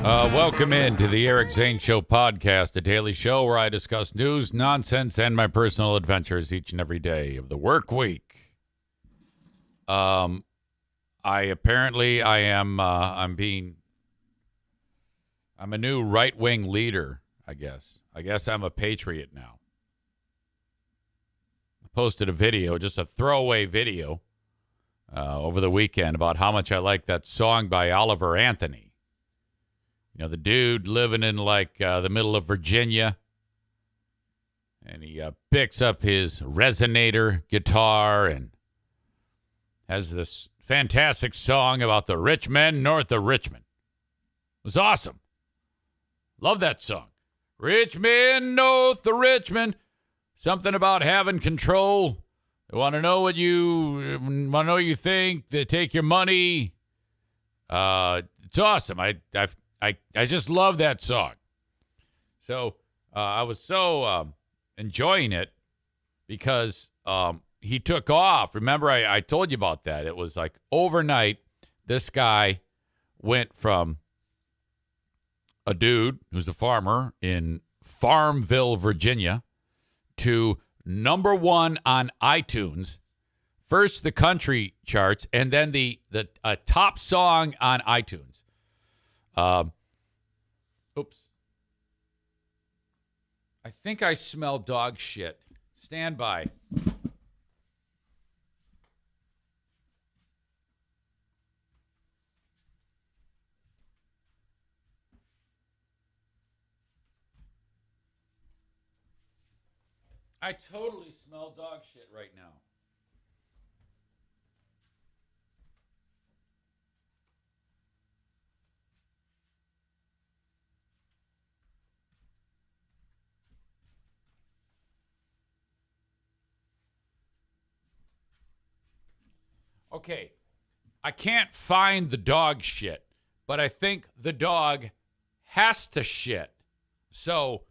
Welcome into the Eric Zane Show podcast, a daily show where I discuss news, nonsense, and my personal adventures each and every day of the work week. I'm a new right-wing leader, I guess. I guess I'm a patriot now. I posted a video, just a throwaway video, over the weekend about how much I like that song by Oliver Anthony. You know, the dude living in the middle of Virginia, and he picks up his resonator guitar and has this fantastic song about the rich men north of Richmond. It was awesome. Love that song. Rich men north of Richmond. Something about having control. They want to know what you think. They take your money. It's awesome. I just love that song. So I was so enjoying it because he took off. Remember, I told you about that. It was like overnight, this guy went from a dude who's a farmer in Farmville, Virginia, to number one on iTunes, first the country charts, and then the top song on iTunes. Oops. I think I smell dog shit. Stand by. I totally smell dog shit right now. Okay, I can't find the dog shit, but I think the dog has to shit. So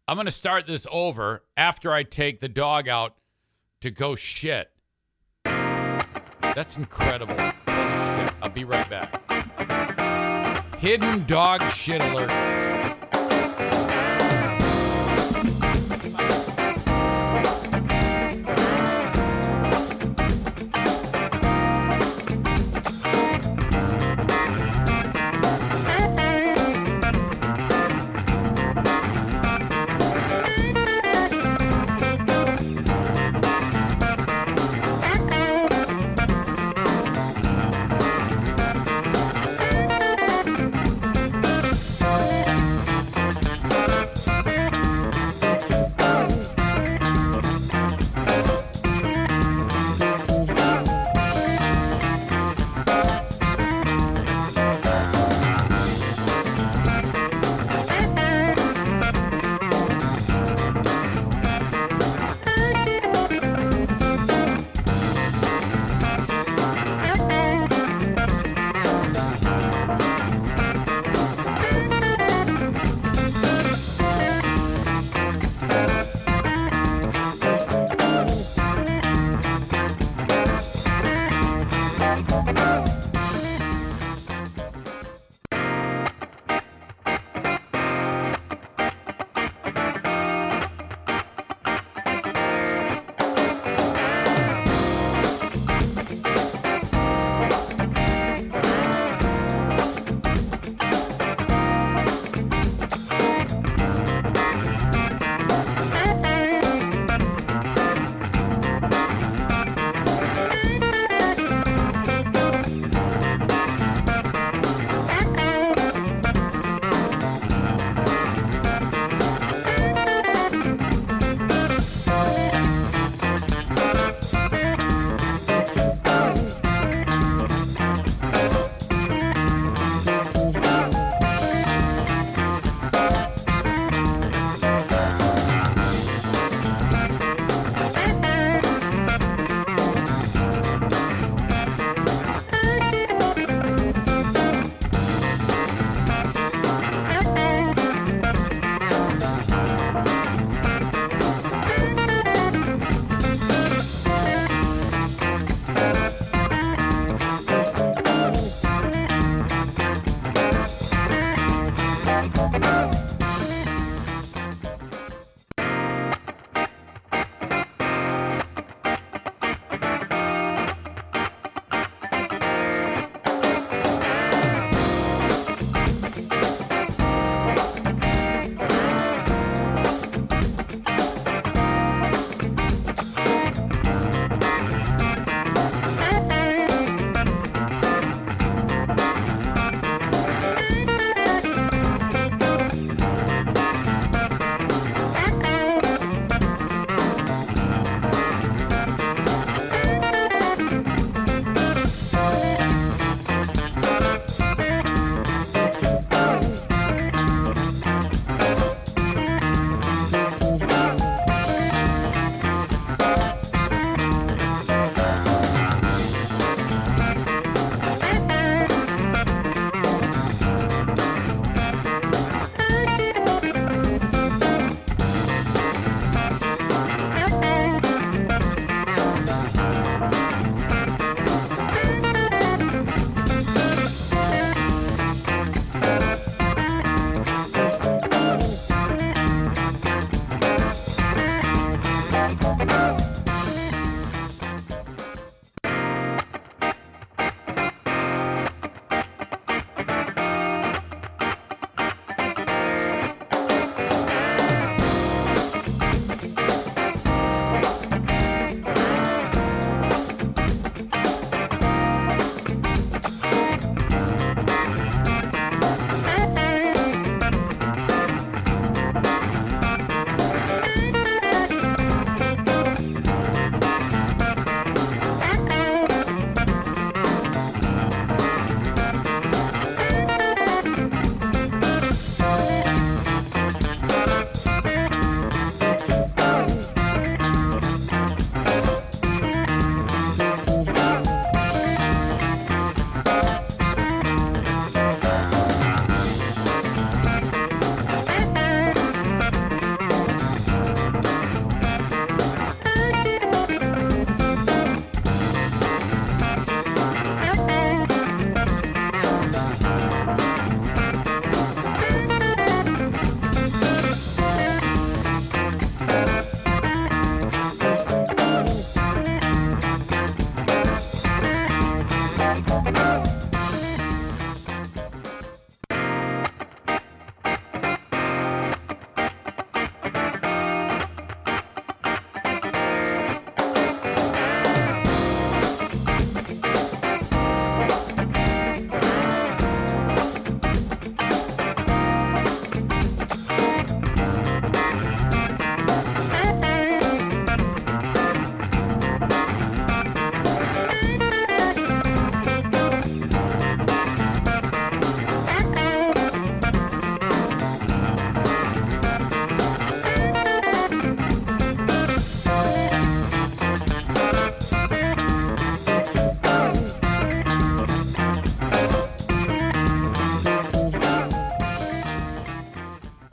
I'm going to start this over after I take the dog out to go shit. That's incredible. Holy shit. I'll be right back. Hidden dog shit alert.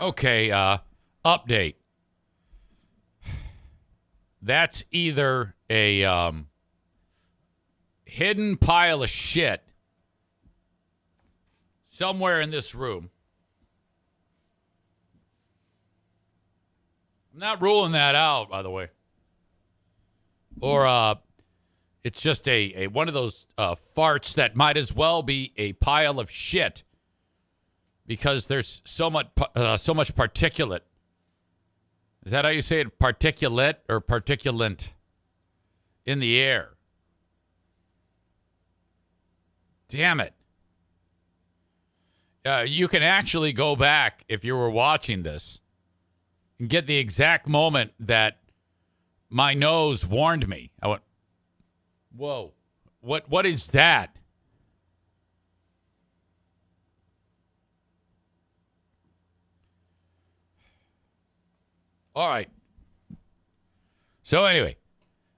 Okay, update. That's either a hidden pile of shit somewhere in this room. I'm not ruling that out, by the way. Or it's just a one of those farts that might as well be a pile of shit because there's so much particulate. Is that how you say it? Particulate or particulant in the air? Damn it. You can actually go back if you were watching this and get the exact moment that my nose warned me. I went, whoa, what is that? All right. So anyway,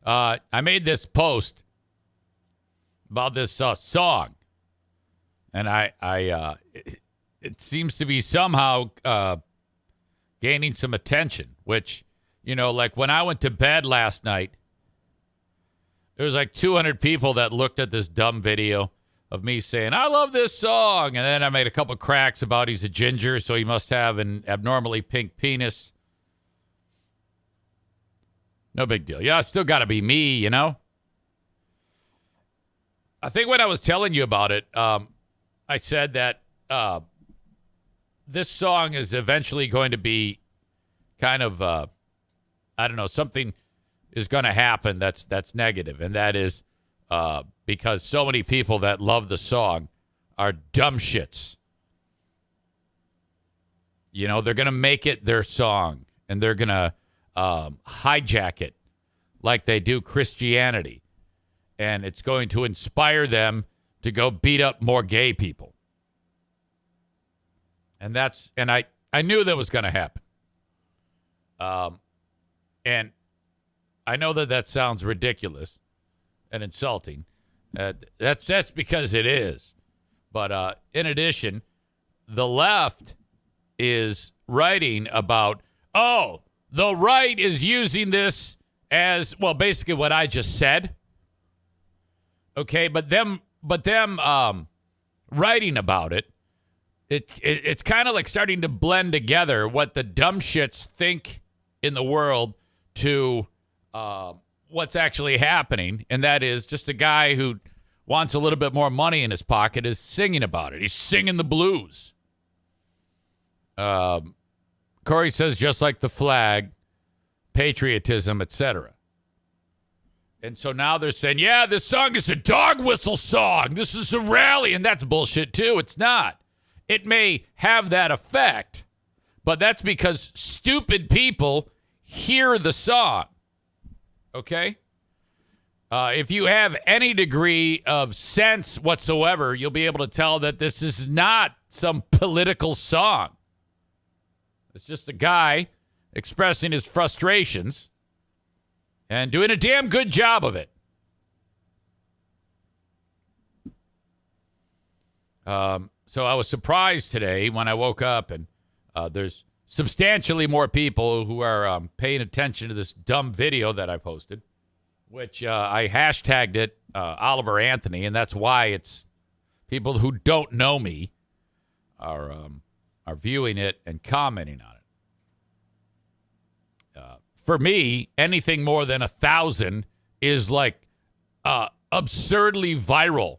I made this post about this song, and it seems to be somehow gaining some attention, which, you know, like when I went to bed last night, there was like 200 people that looked at this dumb video of me saying, I love this song. And then I made a couple cracks about he's a ginger, so he must have an abnormally pink penis. No big deal. Yeah, it's still got to be me, you know? I think when I was telling you about it, I said that this song is eventually going to be kind of, I don't know, something is going to happen that's negative, and that is because so many people that love the song are dumb shits. You know, they're going to make it their song, and they're going to hijack it like they do Christianity, and it's going to inspire them to go beat up more gay people. And I knew that was going to happen. And I know that sounds ridiculous and insulting. That's because it is. But in addition, the left is writing about, the right is using this as, well, basically what I just said. Okay, but them writing about it, it's kind of like starting to blend together what the dumb shits think in the world to what's actually happening, and that is just a guy who wants a little bit more money in his pocket is singing about it. He's singing the blues. Corey says, just like the flag, patriotism, etc. And so now they're saying, yeah, this song is a dog whistle song. This is a rally, and that's bullshit too. It's not. It may have that effect, but that's because stupid people hear the song. Okay? If you have any degree of sense whatsoever, you'll be able to tell that this is not some political song. It's just a guy expressing his frustrations and doing a damn good job of it. So I was surprised today when I woke up and there's substantially more people who are paying attention to this dumb video that I posted, which I hashtagged it Oliver Anthony, and that's why it's people who don't know me are viewing it and commenting on it. For me, anything more than 1,000 is like absurdly viral.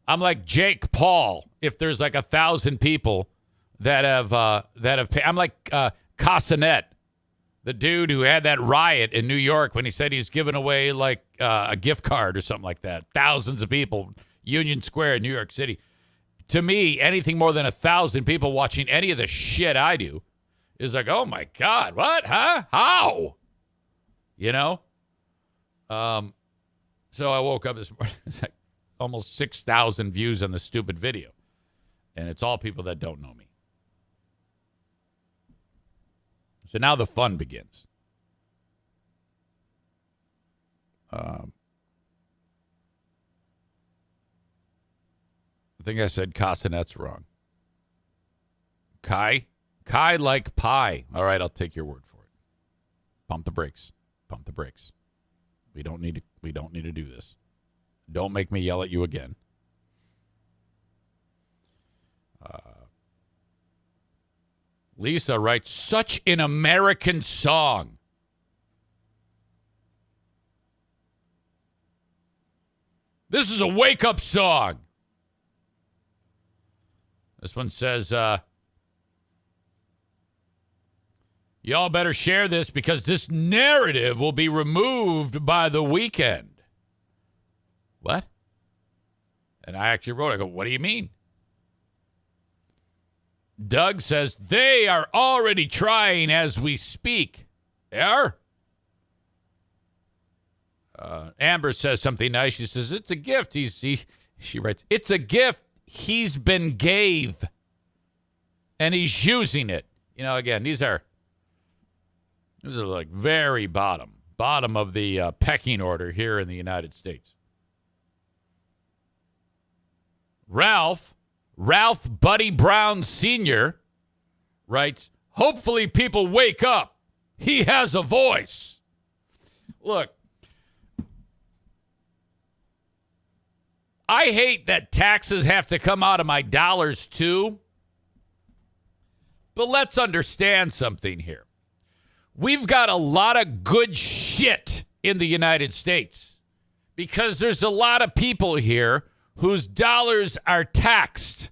I'm like Jake Paul. If there's like 1,000 people that have I'm like Casanet, the dude who had that riot in New York when he said he's giving away like a gift card or something like that. Thousands of people, Union Square in New York City. To me, anything more than 1,000 people watching any of the shit I do is like, oh my God, what? Huh? How? You know? So I woke up this morning, it's like almost 6,000 views on the stupid video. And it's all people that don't know me. So now the fun begins. I think I said Castanet's wrong. Kai like pie. All right, I'll take your word for it. Pump the brakes. Pump the brakes. We don't need to do this. Don't make me yell at you again. Lisa writes, such an American song. This is a wake-up song. This one says, y'all better share this because this narrative will be removed by the weekend. What? And I actually wrote, I go, what do you mean? Doug says, they are already trying as we speak. They are? Amber says something nice. She says, it's a gift. She writes, it's a gift he's been gave. And he's using it. You know, again, these are like very bottom of the pecking order here in the United States. Ralph Buddy Brown Sr. writes, hopefully people wake up. He has a voice. Look, I hate that taxes have to come out of my dollars too. But let's understand something here. We've got a lot of good shit in the United States because there's a lot of people here whose dollars are taxed.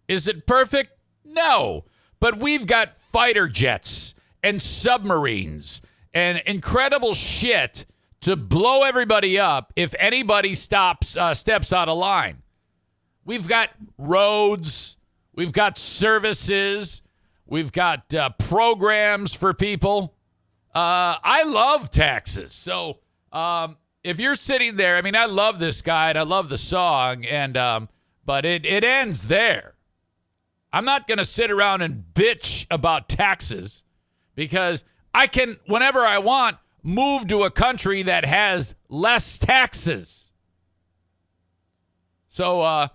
Is it perfect? No. But we've got fighter jets and submarines and incredible shit to blow everybody up if anybody steps out of line. We've got roads. We've got services. We've got programs for people. I love taxes. So if you're sitting there, I mean, I love this guy and I love the song, and but it ends there. I'm not going to sit around and bitch about taxes because I can, whenever I want, move to a country that has less taxes. So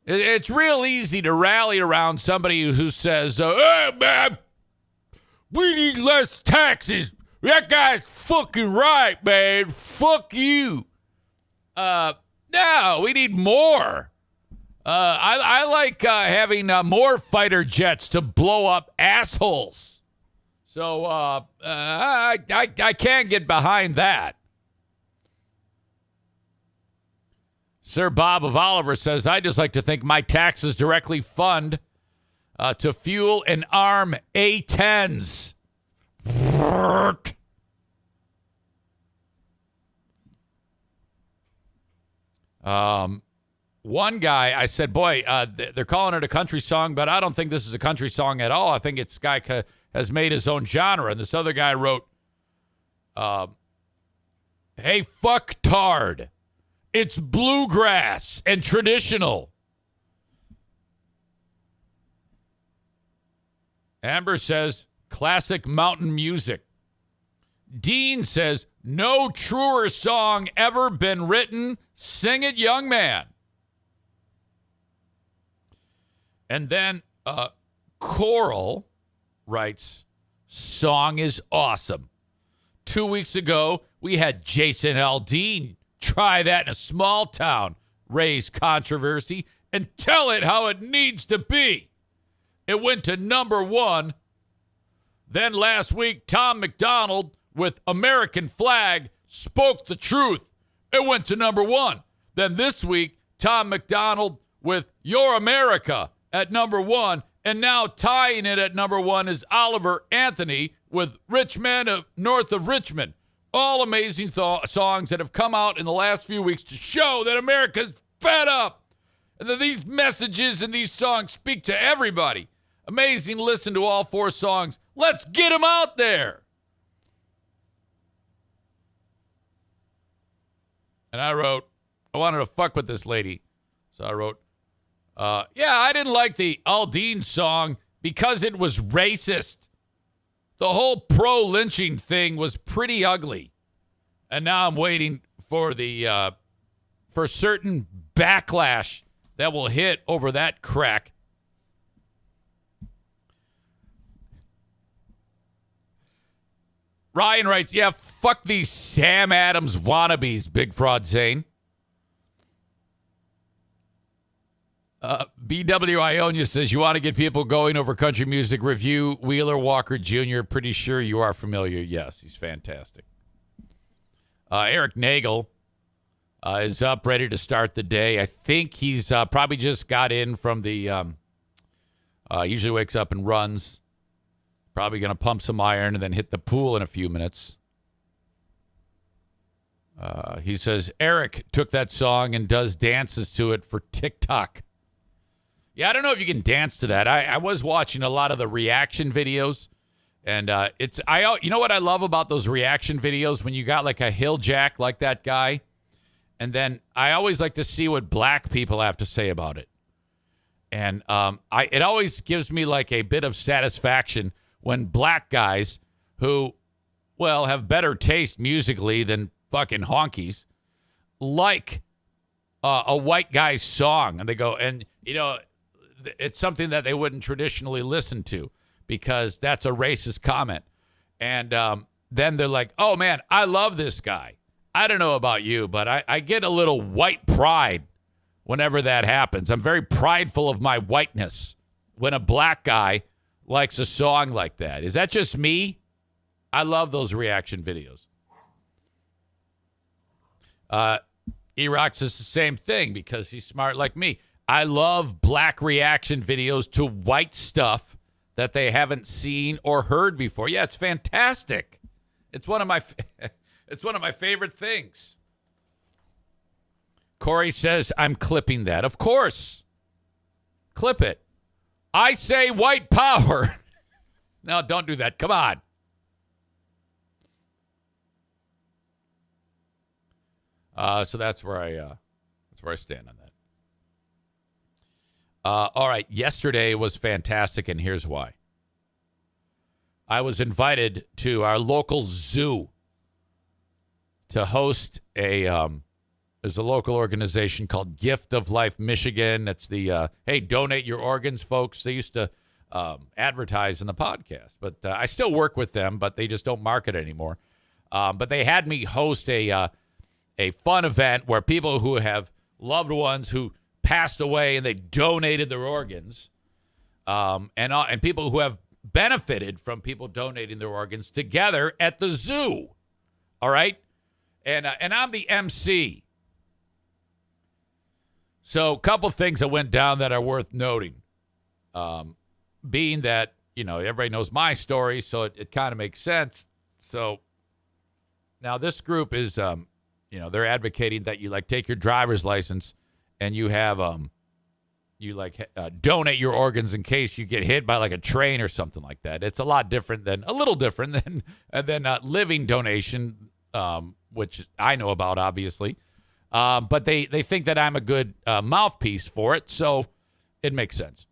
it's real easy to rally around somebody who says, hey, man, we need less taxes. That guy's fucking right, man. Fuck you. No, we need more. I like having more fighter jets to blow up assholes. So I can't get behind that. Sir Bob of Oliver says, I just like to think my taxes directly fund to fuel and arm A-10s. One guy, I said, boy, they're calling it a country song, but I don't think this is a country song at all. I think this guy has made his own genre. And this other guy wrote, hey, fuck tard. It's bluegrass and traditional. Amber says, classic mountain music. Dean says, no truer song ever been written. Sing it, young man. And then Coral writes, song is awesome. 2 weeks ago, we had Jason Aldean try that in a small town, raise controversy, and tell it how it needs to be. It went to number 1. Then last week, Tom McDonald with American Flag spoke the truth. It went to number 1. Then this week, Tom McDonald with Your America at number 1. And now tying it at number 1 is Oliver Anthony with Rich Man North of Richmond. All amazing songs that have come out in the last few weeks to show that America's fed up. And that these messages and these songs speak to everybody. Amazing listen to all 4 songs. Let's get them out there. And I wrote, I wanted to fuck with this lady. So I wrote, yeah, I didn't like the Aldean song because it was racist. The whole pro-lynching thing was pretty ugly. And now I'm waiting for the for certain backlash that will hit over that crack. Ryan writes, yeah, fuck these Sam Adams wannabes, Big Fraud Zane. BW Ionia says, you want to get people going over country music review. Wheeler Walker Jr., pretty sure you are familiar. Yes, he's fantastic. Eric Nagel is up, ready to start the day. I think he's probably just got in from the, usually wakes up and runs. Probably going to pump some iron and then hit the pool in a few minutes. He says, Eric took that song and does dances to it for TikTok. Yeah, I don't know if you can dance to that. I was watching a lot of the reaction videos, and you know what I love about those reaction videos when you got like a hill jack like that guy, and then I always like to see what black people have to say about it, and it always gives me like a bit of satisfaction when black guys who, well, have better taste musically than fucking honkies like a white guy's song, and they go and you know. It's something that they wouldn't traditionally listen to because that's a racist comment. And then they're like, oh, man, I love this guy. I don't know about you, but I get a little white pride whenever that happens. I'm very prideful of my whiteness when a black guy likes a song like that. Is that just me? I love those reaction videos. Erox is the same thing because he's smart like me. I love black reaction videos to white stuff that they haven't seen or heard before. Yeah, it's fantastic. It's one of my favorite things. Corey says, I'm clipping that. Of course. Clip it. I say white power. No, don't do that. Come on. So that's where I stand on that. All right, yesterday was fantastic, and here's why. I was invited to our local zoo to host there's a local organization called Gift of Life Michigan. It's the, hey, donate your organs, folks. They used to advertise in the podcast, but I still work with them, but they just don't market anymore. But they had me host a fun event where people who have loved ones who passed away and they donated their organs, and people who have benefited from people donating their organs together at the zoo. All right, and I'm the MC. So a couple things that went down that are worth noting, being that everybody knows my story, so it kind of makes sense. So now this group is they're advocating that you take your driver's license and you have donate your organs in case you get hit by a train or something like that. It's a little different than living donation, which I know about, obviously. But they think that I'm a good mouthpiece for it, so it makes sense.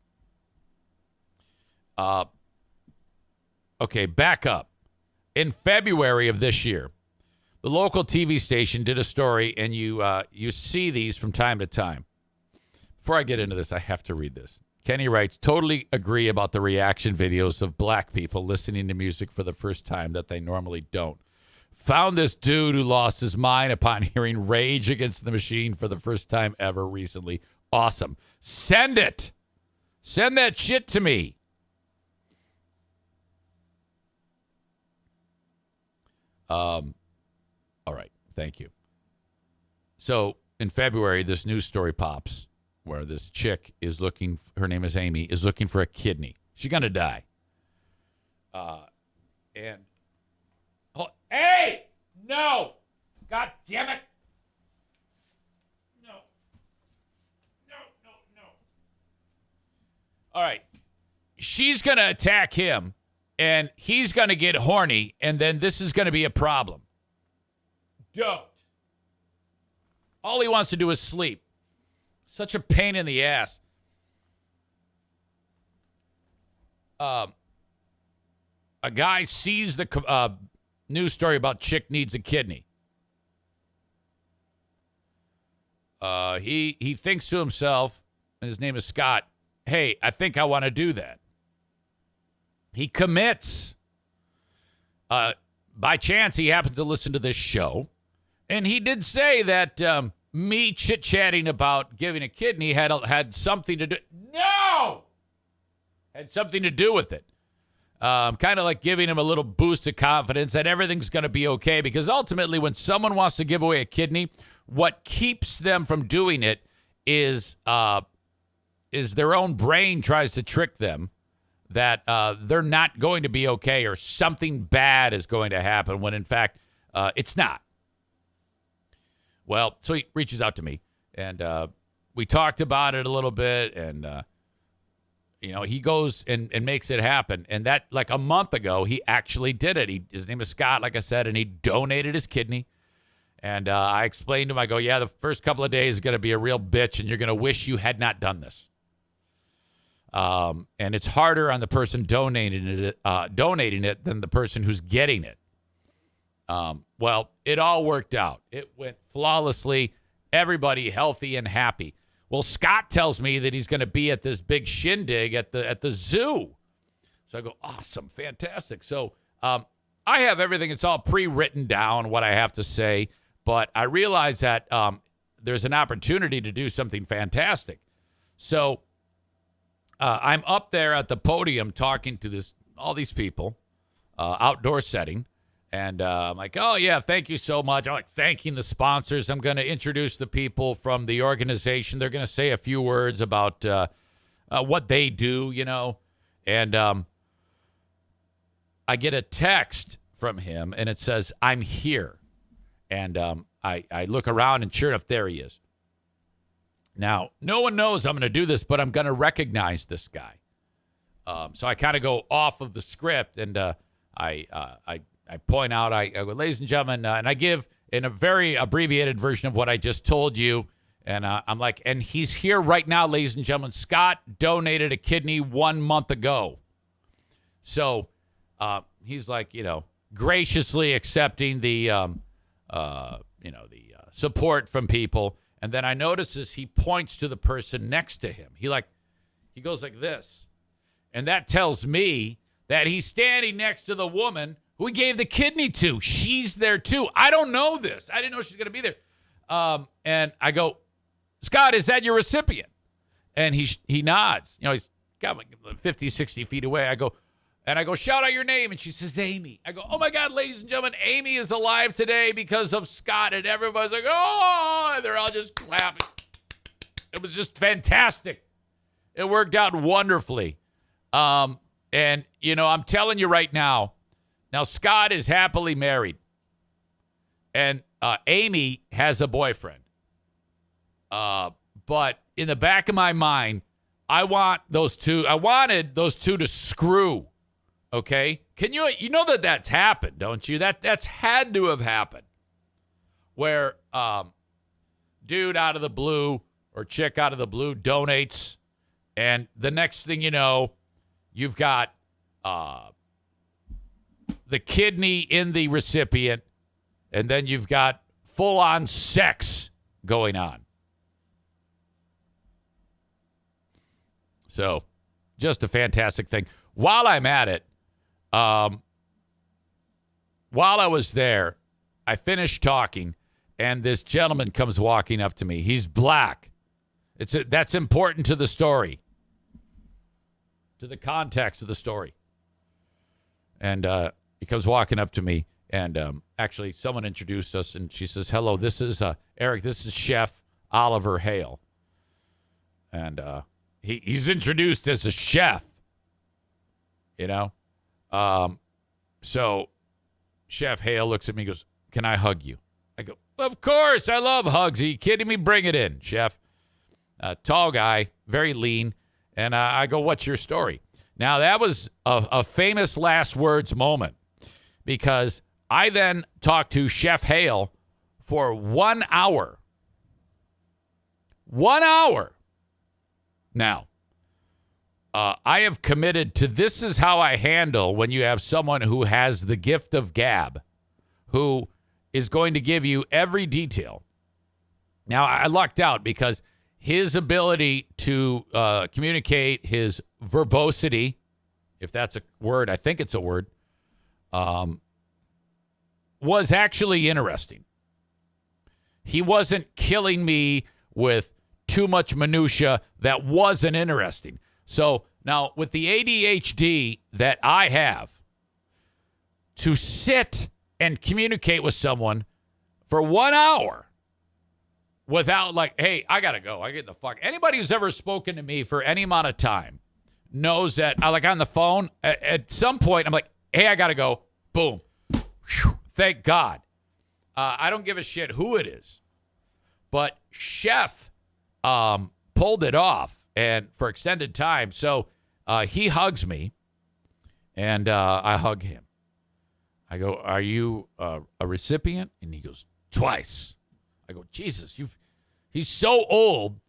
Okay, back up. In February of this year, the local TV station did a story, and you see these from time to time. Before I get into this, I have to read this. Kenny writes, totally agree about the reaction videos of black people listening to music for the first time that they normally don't. Found this dude who lost his mind upon hearing Rage Against the Machine for the first time ever recently. Awesome. Send it. Send that shit to me. All right. Thank you. So in February, this news story pops where this chick is her name is Amy, is looking for a kidney. She's going to die. Hey! No! God damn it! No. All right. She's going to attack him, and he's going to get horny, and then this is going to be a problem. Don't. All he wants to do is sleep. Such a pain in the ass. A guy sees the news story about chick needs a kidney. He thinks to himself, and his name is Scott, hey, I think I want to do that. He commits. by chance, he happens to listen to this show. And he did say that me chit-chatting about giving a kidney had something to do. No! Had something to do with it. Kind of like giving him a little boost of confidence that everything's going to be okay. Because ultimately, when someone wants to give away a kidney, what keeps them from doing it is their own brain tries to trick them that they're not going to be okay or something bad is going to happen when, in fact, it's not. Well, so he reaches out to me, and we talked about it a little bit, and, he goes and makes it happen. And that, like a month ago, he actually did it. His name is Scott, like I said, and he donated his kidney. And I explained to him, I go, yeah, the first couple of days is going to be a real bitch, and you're going to wish you had not done this. And it's harder on the person donating it than the person who's getting it. Well, it all worked out. It went flawlessly. Everybody healthy and happy. Well, Scott tells me that he's going to be at this big shindig at the zoo. So I go, awesome, fantastic. So I have everything. It's all pre-written down, what I have to say. But I realize that there's an opportunity to do something fantastic. So I'm up there at the podium talking to all these people, outdoor setting. And I'm like, oh, yeah, thank you so much. I'm like thanking the sponsors. I'm going to introduce the people from the organization. They're going to say a few words about what they do, And I get a text from him, and it says, I'm here. And I look around, and sure enough, there he is. Now, no one knows I'm going to do this, but I'm going to recognize this guy. So I kind of go off of the script, and I point out, I go, ladies and gentlemen, and I give in a very abbreviated version of what I just told you. And I'm like, and he's here right now, ladies and gentlemen. Scott donated a kidney 1 month ago. So he's like, graciously accepting the support from people. And then I notice as he points to the person next to him, he goes like this. And that tells me that he's standing next to the woman who he gave the kidney to. She's there too. I don't know this. I didn't know she's going to be there. And I go, Scott, is that your recipient? And he nods. He's got like 50, 60 feet away. I go, shout out your name. And she says, Amy. I go, oh my God, ladies and gentlemen, Amy is alive today because of Scott. And everybody's like, oh, and they're all just clapping. It was just fantastic. It worked out wonderfully. And I'm telling you right now, Scott is happily married. And Amy has a boyfriend. But in the back of my mind, I wanted those two to screw. Okay? You know that's happened, don't you? That's had to have happened. Where dude out of the blue or chick out of the blue donates, and the next thing you know, you've got the kidney in the recipient, and then you've got full-on sex going on. So, just a fantastic thing. While I'm at it, while I was there, I finished talking, and this gentleman comes walking up to me. He's black. That's important to the story, to the context of the story. And he comes walking up to me, and actually someone introduced us, and she says, hello, this is Eric, this is Chef Oliver Hale. And he's introduced as a chef, So Chef Hale looks at me and goes, can I hug you? I go, of course, I love hugs. Are you kidding me? Bring it in, Chef. Tall guy, very lean. And I go, what's your story? Now, that was a famous last words moment, because I then talked to Chef Hale for 1 hour. 1 hour. Now, I have committed to this is how I handle when you have someone who has the gift of gab, who is going to give you every detail. Now, I lucked out because his ability to communicate, his verbosity, if that's a word, I think it's a word, was actually interesting. He wasn't killing me with too much minutia that wasn't interesting. So now with the ADHD that I have, to sit and communicate with someone for 1 hour without like, hey, I got to go. I get the fuck. Anybody who's ever spoken to me for any amount of time knows that I like on the phone at some point, I'm like, hey, I got to go. Boom. Whew. Thank God. I don't give a shit who it is. But Chef pulled it off and for extended time. So he hugs me and I hug him. I go, are you a recipient? And he goes, twice. I go, Jesus, he's so old.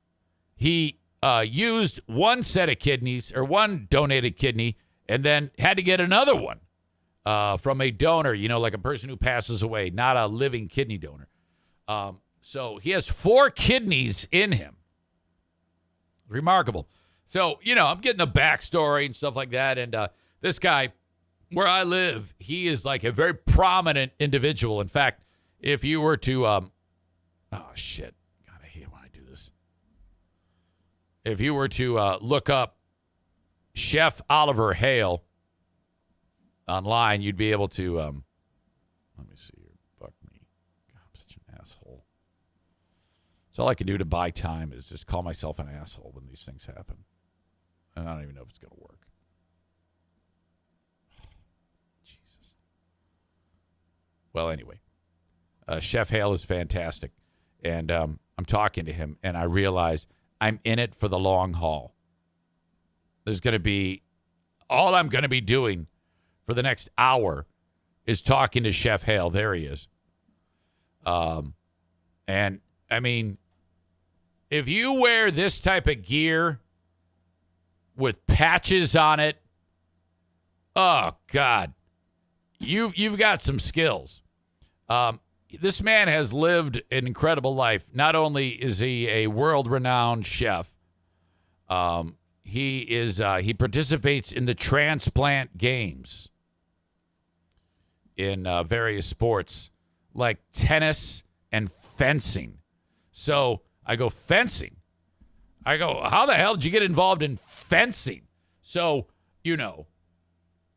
He used one set of kidneys or one donated kidney and then had to get another one from a donor, like a person who passes away, not a living kidney donor. So he has 4 kidneys in him. Remarkable. So, I'm getting the backstory and stuff like that. And this guy, where I live, he is like a very prominent individual. In fact, if you were to, oh, shit. God, I hate when I do this. If you were to look up Chef Oliver Hale online, you'd be able to, let me see here. Fuck me. God, I'm such an asshole. So all I can do to buy time is just call myself an asshole when these things happen. And I don't even know if it's going to work. Jesus. Well, anyway, Chef Hale is fantastic. And I'm talking to him, and I realize I'm in it for the long haul. There's going to be, all I'm going to be doing for the next hour is talking to Chef Hale. There he is. And, I mean, if you wear this type of gear with patches on it, oh, God, you've got some skills. This man has lived an incredible life. Not only is he a world-renowned chef, he participates in the transplant games in various sports like tennis and fencing. So I go, fencing? I go, how the hell did you get involved in fencing? So,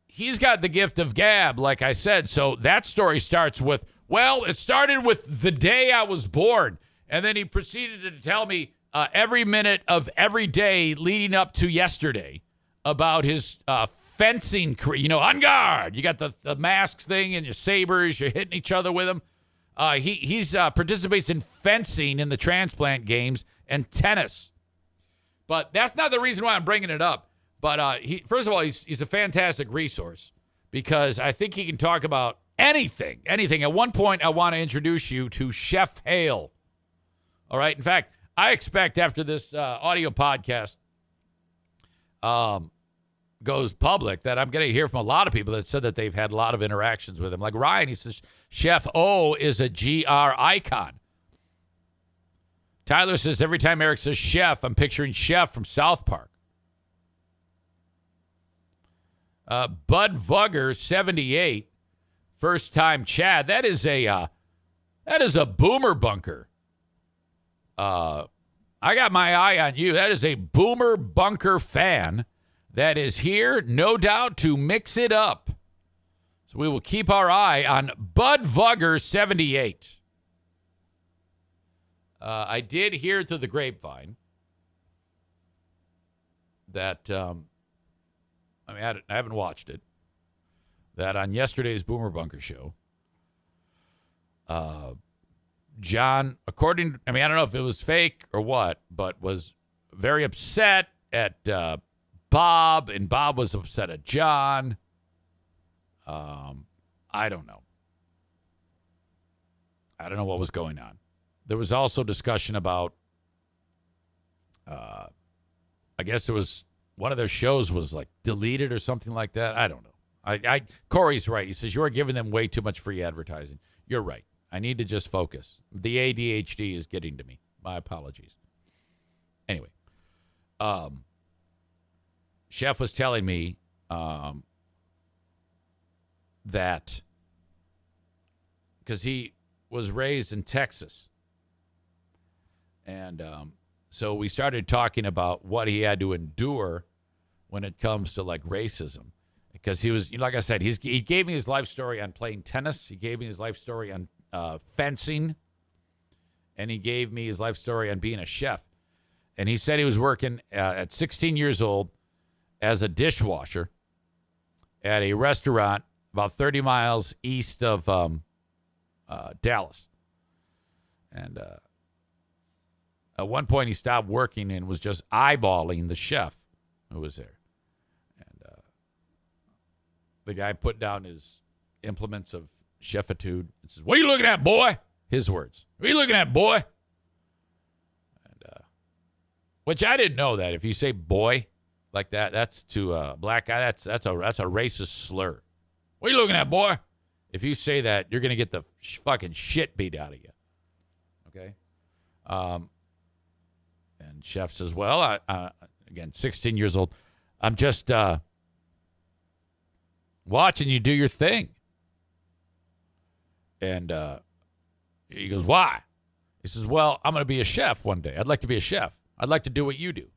he's got the gift of gab, like I said. So that story starts with, well, it started with the day I was born. And then he proceeded to tell me every minute of every day leading up to yesterday about his fencing career. On guard. You got the masks thing and your sabers. You're hitting each other with them. He participates in fencing in the transplant games and tennis. But that's not the reason why I'm bringing it up. But first of all, he's a fantastic resource because I think he can talk about anything. At one point, I want to introduce you to Chef Hale. All right. In fact, I expect after this audio podcast goes public that I'm going to hear from a lot of people that said that they've had a lot of interactions with him. Like Ryan, he says, Chef O is a GR icon. Tyler says, every time Eric says chef, I'm picturing Chef from South Park. Bud Vugger, 78, first time Chad. That is a boomer bunker. I got my eye on you. That is a boomer bunker fan that is here, no doubt, to mix it up. So we will keep our eye on Bud Vugger, 78. I did hear through the grapevine that, I haven't watched it, that on yesterday's Boomer Bunker show, John, I don't know if it was fake or what, but was very upset at Bob, and Bob was upset at John. I don't know. I don't know what was going on. There was also discussion about, I guess it was one of their shows was like deleted or something like that. I don't know. Corey's right. He says, you're giving them way too much free advertising. You're right. I need to just focus. The ADHD is getting to me. My apologies. Anyway, Chef was telling me that because he was raised in Texas. And so we started talking about what he had to endure when it comes to like racism. Because he was, like I said, he gave me his life story on playing tennis. He gave me his life story on fencing. And he gave me his life story on being a chef. And he said he was working at 16 years old as a dishwasher at a restaurant about 30 miles east of Dallas. And at one point he stopped working and was just eyeballing the chef who was there. And the guy put down his implements of chefitude and says, "What are you looking at, boy?" His words. "What are you looking at, boy?" And which I didn't know that if you say boy like that, that's to a black guy, that's a racist slur. "What are you looking at, boy?" If you say that, you're going to get the fucking shit beat out of you. Okay? And chef says, "Well, again, 16 years old. I'm just watching you do your thing." And he goes, "Why?" He says, "Well, I'm going to be a chef one day. I'd like to be a chef. I'd like to do what you do."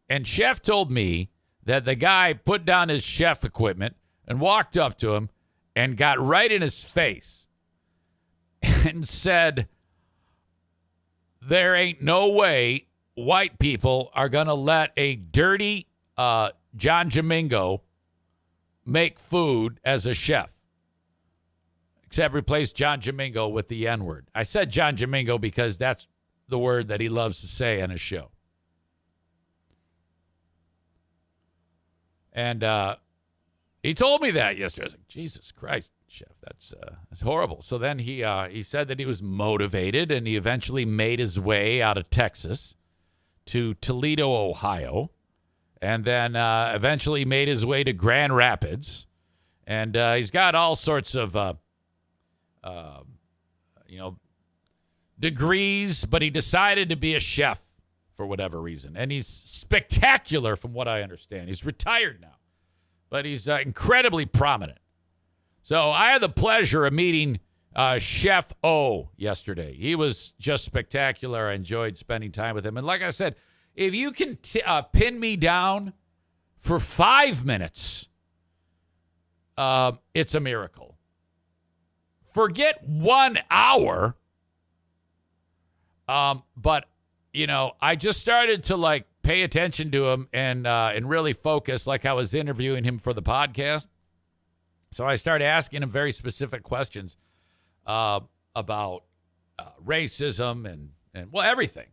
And chef told me that the guy put down his chef equipment and walked up to him and got right in his face and said, "There ain't no way white people are going to let a dirty John Domingo make food as a chef. Except replace John Domingo with the N-word." I said John Domingo because that's the word that he loves to say on his show. And he told me that yesterday. I was like, "Jesus Christ, chef, that's horrible." So then he said that he was motivated, and he eventually made his way out of Texas to Toledo, Ohio, and then eventually made his way to Grand Rapids. And he's got all sorts of, degrees, but he decided to be a chef for whatever reason. And he's spectacular from what I understand. He's retired now, but he's incredibly prominent. So I had the pleasure of meeting Chef O yesterday. He was just spectacular. I enjoyed spending time with him. And like I said, if you can pin me down for 5 minutes, it's a miracle. Forget 1 hour. But, I just started to pay attention to him and really focus like I was interviewing him for the podcast. So I started asking him very specific questions about racism and everything.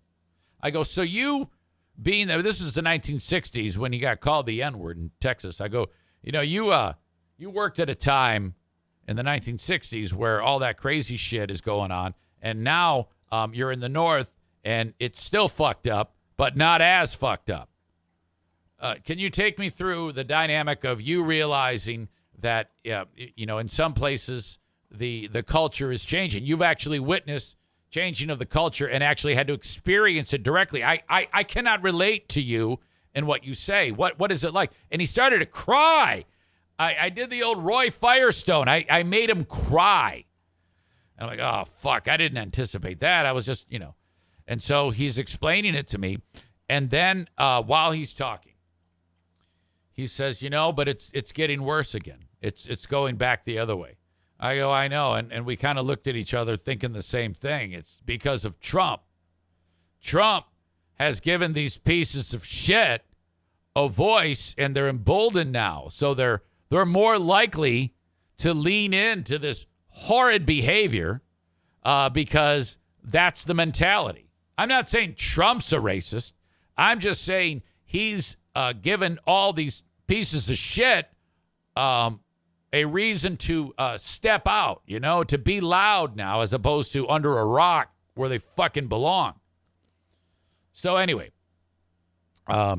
I go, "So you being there, this is the 1960s when he got called the N-word in Texas." I go, you worked at a time in the 1960s where all that crazy shit is going on. And now you're in the North and it's still fucked up, but not as fucked up. Can you take me through the dynamic of you realizing that, in some places the culture is changing? You've actually witnessed changing of the culture and actually had to experience it directly. I cannot relate to you and what you say. What is it like? And he started to cry. I did the old Roy Firestone. I made him cry. And I'm like, "Oh, fuck, I didn't anticipate that." I was just, And so he's explaining it to me. And then while he's talking, he says, "But it's getting worse again. It's going back the other way." I go, "I know." And we kind of looked at each other thinking the same thing. It's because of Trump. Trump has given these pieces of shit a voice, and they're emboldened now. So they're more likely to lean into this horrid behavior because that's the mentality. I'm not saying Trump's a racist. I'm just saying he's given all these pieces of shit a reason to step out, to be loud now as opposed to under a rock where they fucking belong. So anyway,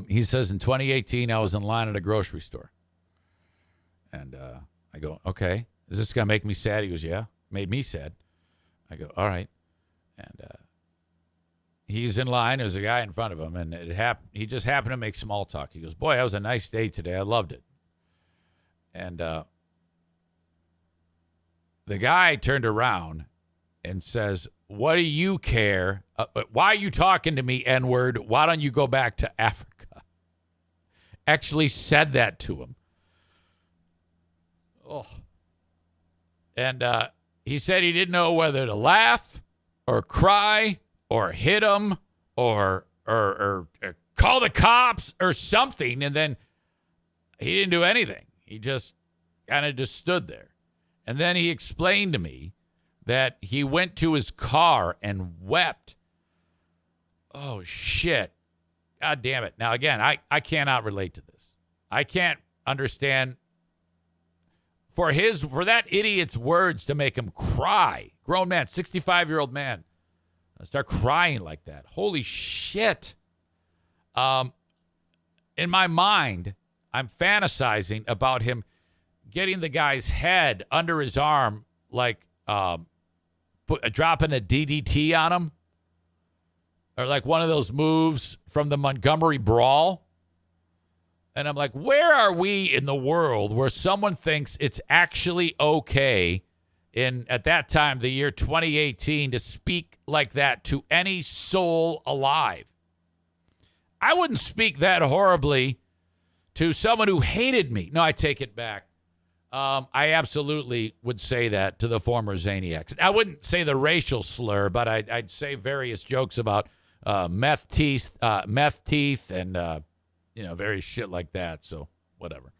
he says in 2018, I was in line at a grocery store. And I go, "Okay, is this going to make me sad?" He goes, "Yeah, made me sad." I go, "All right." And he's in line. There's a guy in front of him, and he just happened to make small talk. He goes, "Boy, that was a nice day today. I loved it." And the guy turned around and says, "What do you care? Why are you talking to me, N-word? Why don't you go back to Africa?" Actually said that to him. Oh. And he said he didn't know whether to laugh or cry or hit him or call the cops or something. And then he didn't do anything. He just kind of just stood there. And then he explained to me that he went to his car and wept. Oh, shit. God damn it. Now, again, I cannot relate to this. I can't understand for that idiot's words to make him cry. Grown man, 65-year-old man, start crying like that. Holy shit. In my mind, I'm fantasizing about him getting the guy's head under his arm, like dropping a DDT on him, or like one of those moves from the Montgomery Brawl. And I'm like, where are we in the world where someone thinks it's actually okay at that time, the year 2018, to speak like that to any soul alive? I wouldn't speak that horribly to someone who hated me. No, I take it back. I absolutely would say that to the former Zaniacs. I wouldn't say the racial slur, but I'd say various jokes about meth teeth, and various shit like that. So whatever.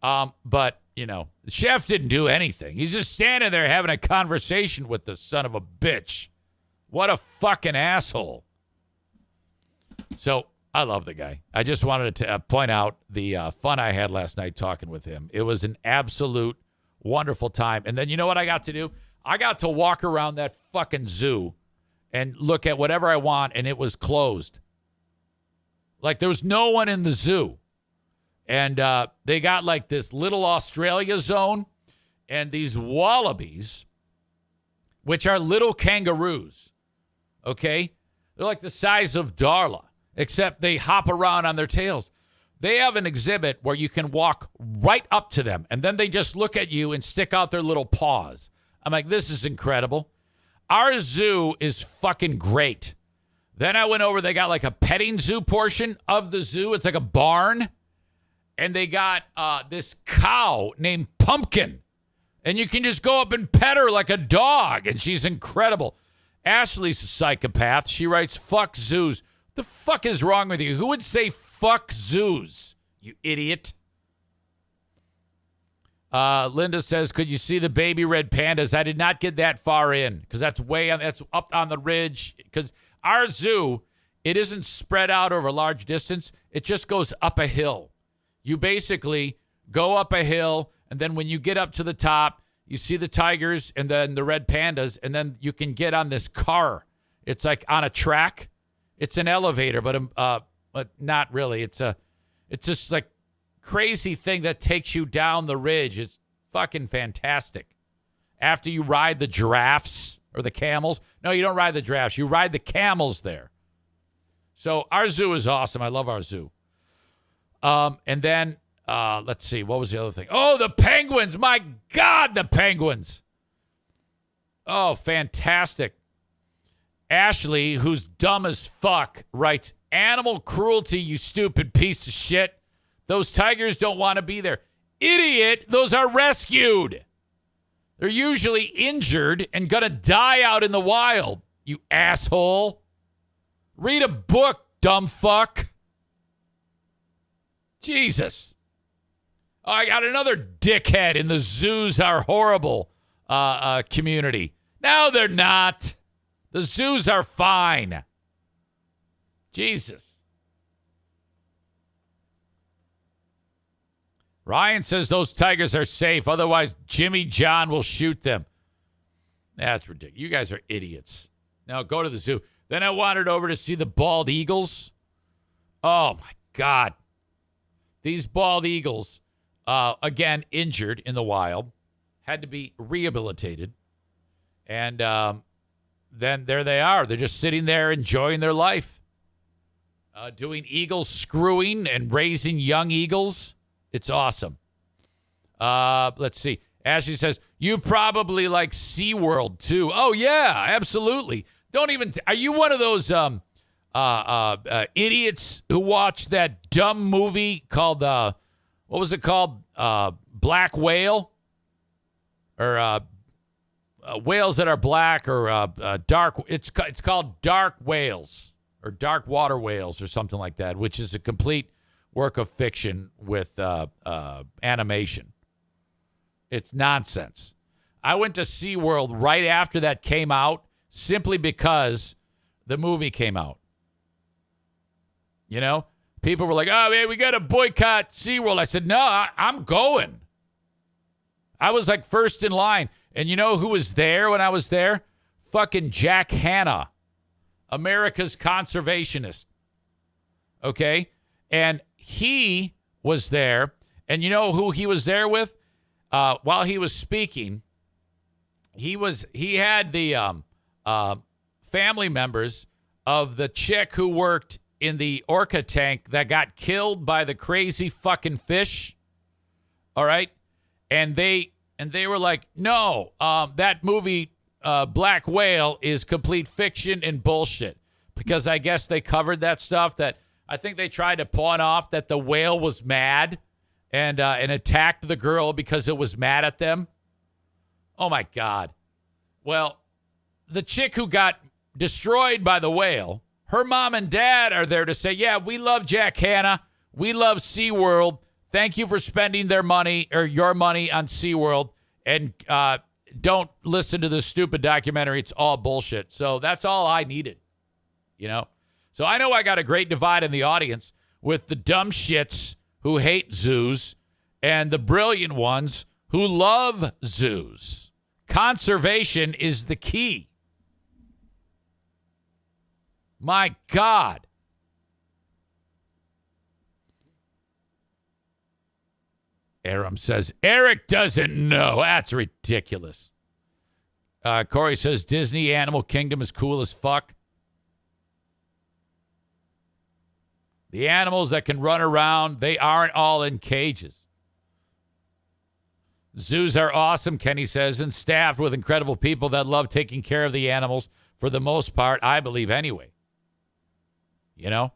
But the chef didn't do anything. He's just standing there having a conversation with the son of a bitch. What a fucking asshole. So I love the guy. I just wanted to point out the fun I had last night talking with him. It was an absolute wonderful time. And then you know what I got to do? I got to walk around that fucking zoo and look at whatever I want, and it was closed. Like, there was no one in the zoo. And they got like this little Australia zone and these wallabies, which are little kangaroos. Okay? They're like the size of Darla, except they hop around on their tails. They have an exhibit where you can walk right up to them, and then they just look at you and stick out their little paws. I'm like, this is incredible. Our zoo is fucking great. Then I went over, they got like a petting zoo portion of the zoo. It's like a barn. And they got this cow named Pumpkin. And you can just go up and pet her like a dog. And she's incredible. Ashley's a psychopath. She writes, "Fuck zoos." The fuck is wrong with you? Who would say fuck zoos? You idiot. Linda says, "Could you see the baby red pandas?" I did not get that far in because that's up on the ridge. Because our zoo, it isn't spread out over a large distance. It just goes up a hill. You basically go up a hill, and then when you get up to the top, you see the tigers and then the red pandas, and then you can get on this car. It's like on a track. It's an elevator, but not really. It's just like crazy thing that takes you down the ridge. It's fucking fantastic. After you ride the giraffes or the camels. No, you don't ride the giraffes. You ride the camels there. So our zoo is awesome. I love our zoo. And then, let's see, what was the other thing? Oh, the penguins. My God, the penguins. Oh, fantastic. Ashley, who's dumb as fuck, writes, "Animal cruelty, you stupid piece of shit. Those tigers don't want to be there." Idiot, those are rescued. They're usually injured and going to die out in the wild, you asshole. Read a book, dumb fuck. Jesus. Oh, I got another dickhead in the zoos are horrible community. No, they're not. The zoos are fine. Jesus. Ryan says those tigers are safe. Otherwise, Jimmy John will shoot them. That's ridiculous. You guys are idiots. Now go to the zoo. Then I wandered over to see the bald eagles. Oh, my God. These bald eagles, again, injured in the wild, had to be rehabilitated. And then there they are. They're just sitting there enjoying their life, doing eagle screwing and raising young eagles. It's awesome. Let's see. Ashley says, you probably like SeaWorld too. Oh, yeah, absolutely. Are you one of those idiots who watched that dumb movie called, what was it called? Black Whale? Or whales that are black or dark. It's called Dark Whales or Dark Water Whales or something like that, which is a complete work of fiction with animation. It's nonsense. I went to SeaWorld right after that came out simply because the movie came out. You know? People were like, oh, man, we got to boycott SeaWorld. I said, no, I'm going. I was like first in line. And you know who was there when I was there? Fucking Jack Hanna, America's conservationist. Okay? And he was there. And you know who he was there with? While he was speaking, he had the family members of the chick who worked in the orca tank that got killed by the crazy fucking fish. All right? And they were like, no, that movie, Black Whale, is complete fiction and bullshit. Because I guess they covered that stuff that I think they tried to pawn off that the whale was mad and attacked the girl because it was mad at them. Oh, my God. Well, the chick who got destroyed by the whale, her mom and dad are there to say, yeah, we love Jack Hanna. We love SeaWorld. Thank you for spending their money or your money on SeaWorld. And don't listen to this stupid documentary. It's all bullshit. So that's all I needed, you know. So I know I got a great divide in the audience with the dumb shits who hate zoos and the brilliant ones who love zoos. Conservation is the key. My God. Aram says, Eric doesn't know. That's ridiculous. Corey says, Disney Animal Kingdom is cool as fuck. The animals that can run around, they aren't all in cages. Zoos are awesome, Kenny says, and staffed with incredible people that love taking care of the animals for the most part, I believe anyway. You know?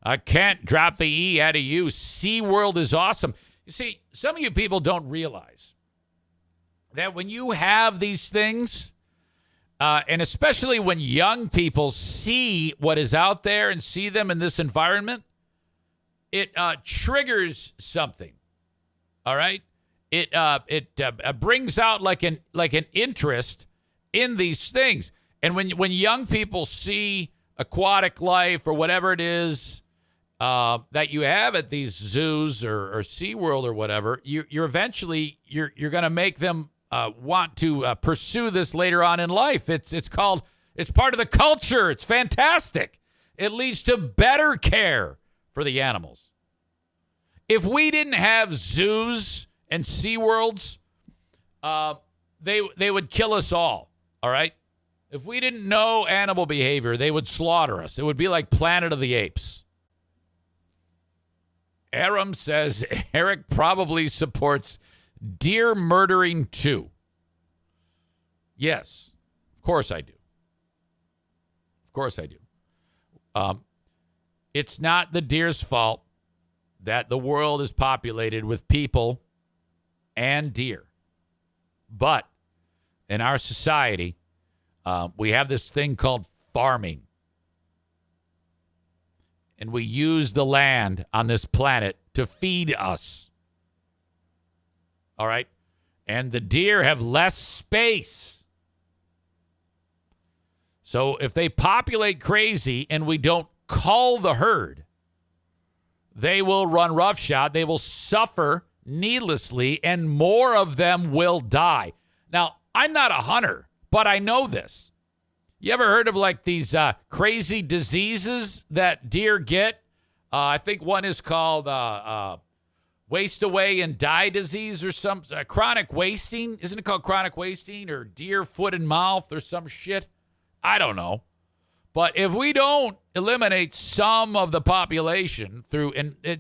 I can't drop the E out of you. SeaWorld is awesome. You see, some of you people don't realize that when you have these things, and especially when young people see what is out there and see them in this environment, it triggers something. All right? It brings out like an interest in these things. And when young people see aquatic life or whatever it is that you have at these zoos or SeaWorld or whatever, you're eventually going to make them want to pursue this later on in life. It's part of the culture. It's fantastic. It leads to better care for the animals. If we didn't have zoos and SeaWorlds, they would kill us all. All right. If we didn't know animal behavior, they would slaughter us. It would be like Planet of the Apes. Aram says Eric probably supports deer murdering too. Yes, of course I do. Of course I do. It's not the deer's fault that the world is populated with people and deer. But in our society, we have this thing called farming. And we use the land on this planet to feed us. All right? And the deer have less space. So if they populate crazy and we don't cull the herd, they will run roughshod. They will suffer needlessly, and more of them will die. Now, I'm not a hunter, but I know this. You ever heard of like these crazy diseases that deer get? I think one is called waste away and die disease or some chronic wasting. Isn't it called chronic wasting or deer foot and mouth or some shit? I don't know. But if we don't eliminate some of the population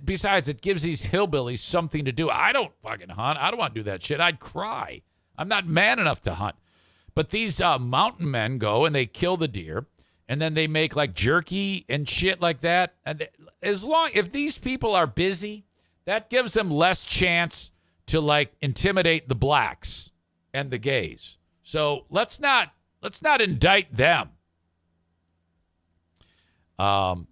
besides, it gives these hillbillies something to do. I don't fucking hunt. I don't want to do that shit. I'd cry. I'm not man enough to hunt. But these mountain men go and they kill the deer, and then they make like jerky and shit like that. And if these people are busy, that gives them less chance to like intimidate the blacks and the gays. So let's not indict them. Arab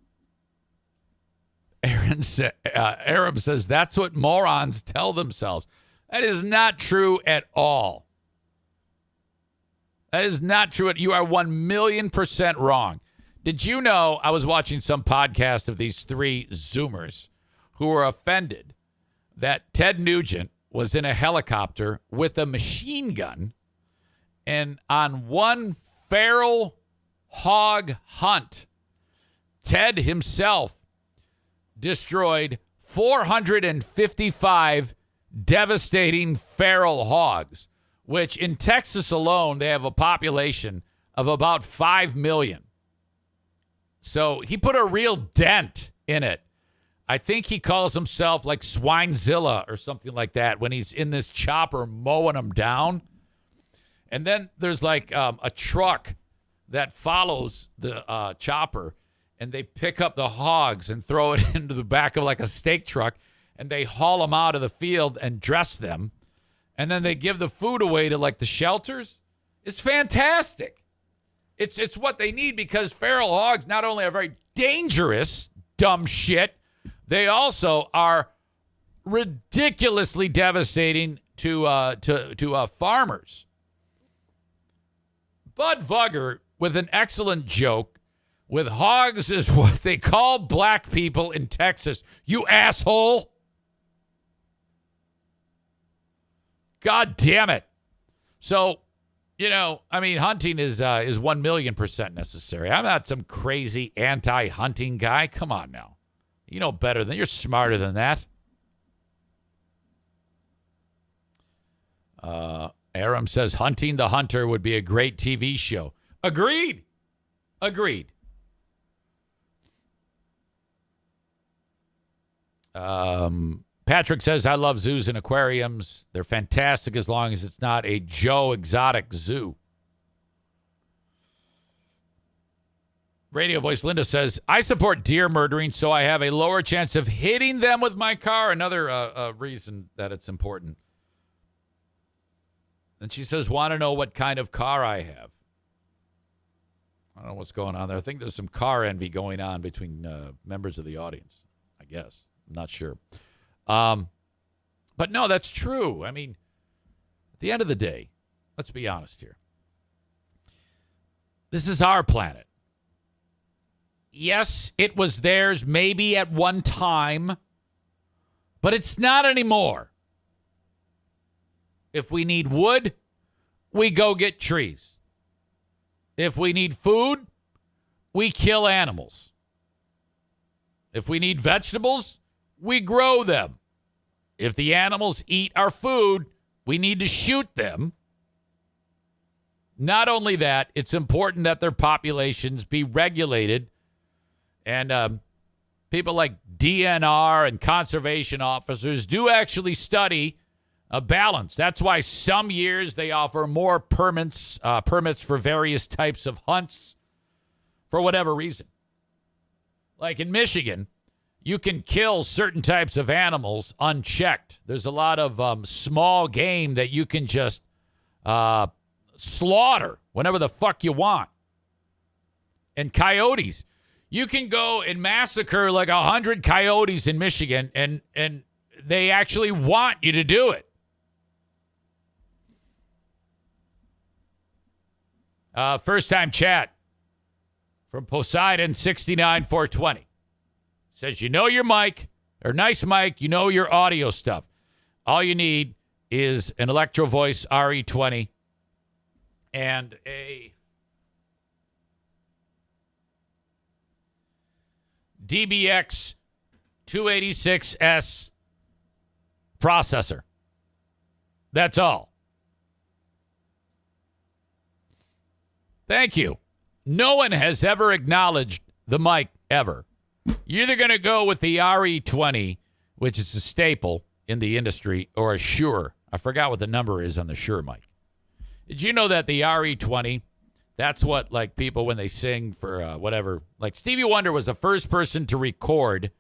says that's what morons tell themselves. That is not true at all. That is not true. You are 1,000,000% wrong. Did you know I was watching some podcast of these three Zoomers who were offended that Ted Nugent was in a helicopter with a machine gun, and on one feral hog hunt, Ted himself destroyed 455 devastating feral hogs, which in Texas alone, they have a population of about 5 million. So he put a real dent in it. I think he calls himself like Swinezilla or something like that when he's in this chopper mowing them down. And then there's like a truck that follows the chopper, and they pick up the hogs and throw it into the back of like a steak truck, and they haul them out of the field and dress them. And then they give the food away to like the shelters. It's fantastic. It's what they need, because feral hogs not only are very dangerous, dumb shit, they also are ridiculously devastating to farmers. Bud Vugger with an excellent joke with hogs is what they call black people in Texas. You asshole. God damn it. So, hunting is 1,000,000% necessary. I'm not some crazy anti-hunting guy. Come on now. You know better than, you're smarter than that. Aram says Hunting the Hunter would be a great TV show. Agreed. Patrick says, I love zoos and aquariums. They're fantastic as long as it's not a Joe Exotic zoo. Radio voice Linda says, I support deer murdering so I have a lower chance of hitting them with my car. Another reason that it's important. And she says, want to know what kind of car I have. I don't know what's going on there. I think there's some car envy going on between members of the audience, I guess. I'm not sure. But no, that's true. I mean, at the end of the day, let's be honest here. This is our planet. Yes, it was theirs maybe at one time, but it's not anymore. If we need wood, we go get trees. If we need food, we kill animals. If we need vegetables, we grow them. If the animals eat our food, we need to shoot them. Not only that, it's important that their populations be regulated. And people like DNR and conservation officers do actually study a balance. That's why some years they offer more permits for various types of hunts for whatever reason. Like in Michigan, you can kill certain types of animals unchecked. There's a lot of small game that you can just slaughter whenever the fuck you want. And coyotes. You can go and massacre like 100 coyotes in Michigan, and they actually want you to do it. First time chat from Poseidon 69420 says, you know your mic, or nice mic, you know your audio stuff. All you need is an Electro Voice RE20 and a DBX 286S processor. That's all. Thank you. No one has ever acknowledged the mic ever. You're either going to go with the RE20, which is a staple in the industry, or a Shure. I forgot what the number is on the Shure mic. Did you know that the RE20, that's what, like, people, when they sing for whatever, like Stevie Wonder was the first person to record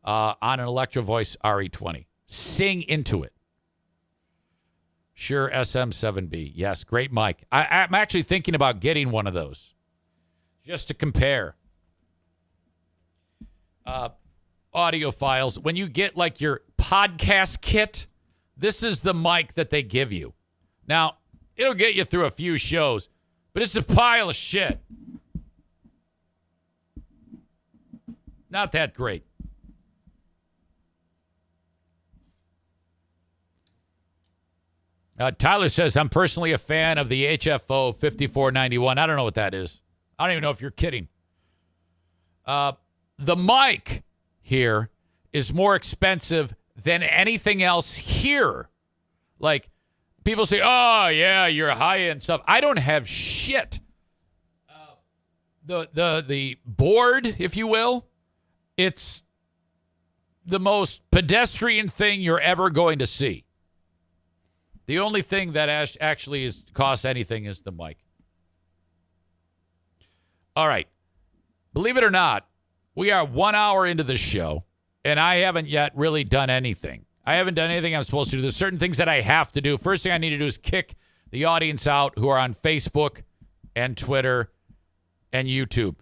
on an Electro Voice RE20. Sing into it. Shure SM7B. Yes, great mic. I'm actually thinking about getting one of those just to compare. Audio files. When you get like your podcast kit, this is the mic that they give you. Now, it'll get you through a few shows, but it's a pile of shit. Not that great. Tyler says, I'm personally a fan of the HFO 5491. I don't know what that is. I don't even know if you're kidding. The mic here is more expensive than anything else here. Like, people say, oh, yeah, you're high-end stuff. I don't have shit. The board, if you will, it's the most pedestrian thing you're ever going to see. The only thing that actually costs anything is the mic. All right. Believe it or not, we are 1 hour into the show, and I haven't yet really done anything. I haven't done anything I'm supposed to do. There's certain things that I have to do. First thing I need to do is kick the audience out who are on Facebook and Twitter and YouTube.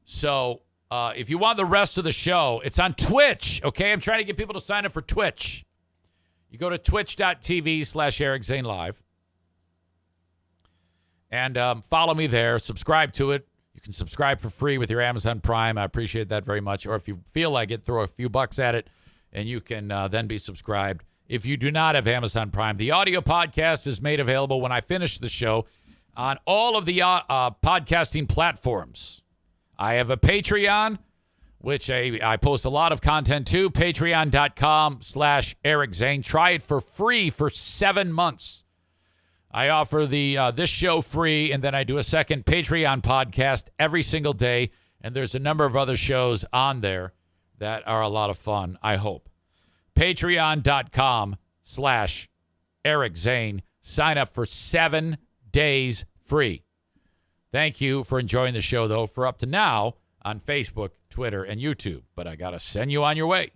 So if you want the rest of the show, it's on Twitch, okay? I'm trying to get people to sign up for Twitch. You go to twitch.tv/Eric Zane Live and follow me there. Subscribe to it. You can subscribe for free with your Amazon Prime. I appreciate that very much. Or if you feel like it, throw a few bucks at it, and you can then be subscribed. If you do not have Amazon Prime, the audio podcast is made available when I finish the show on all of the podcasting platforms. I have a Patreon, which I post a lot of content to, patreon.com/Eric Zane. Try it for free for 7 months. I offer this show free, and then I do a second Patreon podcast every single day, and there's a number of other shows on there that are a lot of fun, I hope. Patreon.com/Eric Zane. Sign up for 7 days free. Thank you for enjoying the show, though, for up to now on Facebook, Twitter, and YouTube. But I got to send you on your way.